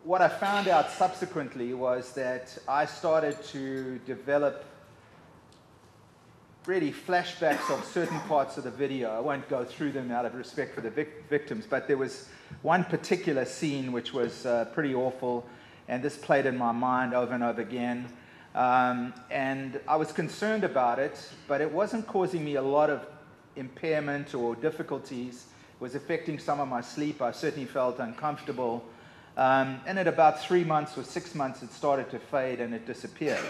what I found out subsequently was that I started to develop really flashbacks of certain parts of the video. I won't go through them out of respect for the victims, but there was one particular scene which was pretty awful, and this played in my mind over and over again. And I was concerned about it, but it wasn't causing me a lot of impairment or difficulties. It was affecting some of my sleep. I certainly felt uncomfortable. And at about 3 months or 6 months, it started to fade and it disappeared.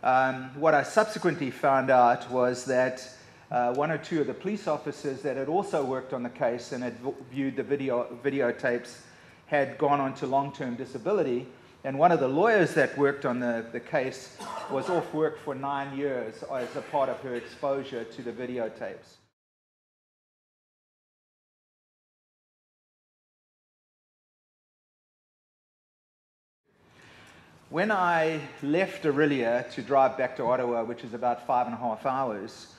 What I subsequently found out was that one or two of the police officers that had also worked on the case and had viewed the videotapes had gone on to long-term disability. And one of the lawyers that worked on the case was off work for 9 years as a part of her exposure to the videotapes. When I left Orillia to drive back to Ottawa, which is about 5.5 hours,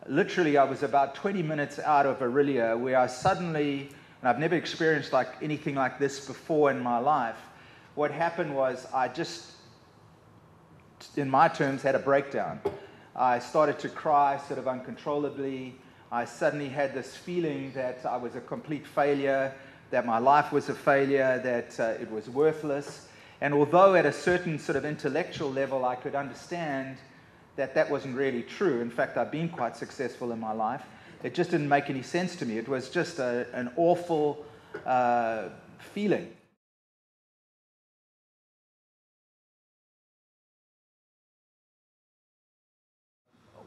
literally I was about 20 minutes out of Orillia where I suddenly, and I've never experienced anything like this before in my life, what happened was I just, in my terms, had a breakdown. I started to cry sort of uncontrollably. I suddenly had this feeling that I was a complete failure, that my life was a failure, that it was worthless. And although at a certain sort of intellectual level I could understand that that wasn't really true, in fact I've been quite successful in my life, it just didn't make any sense to me. It was just an awful feeling.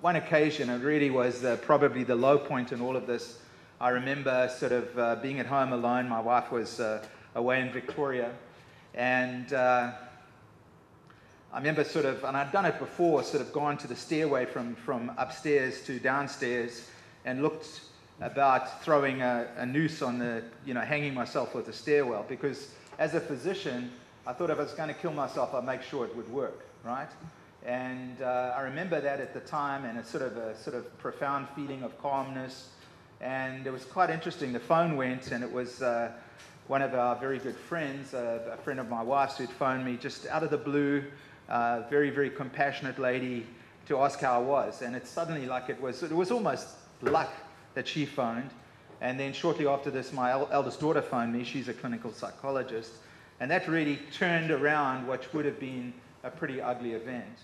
One occasion, it really was probably the low point in all of this. I remember sort of being at home alone. My wife was away in Victoria. And I remember sort of, and I'd done it before, sort of gone to the stairway from upstairs to downstairs and looked about throwing a noose on the, hanging myself with the stairwell, because as a physician, I thought if I was going to kill myself, I'd make sure it would work, right? And I remember that at the time, and it's sort of profound feeling of calmness. And it was quite interesting. The phone went, and it was one of our very good friends, a friend of my wife's, who'd phoned me just out of the blue, very, very compassionate lady, to ask how I was. And it's suddenly like it was almost luck that she phoned. And then shortly after this, my eldest daughter phoned me. She's a clinical psychologist. And that really turned around what would have been a pretty ugly event.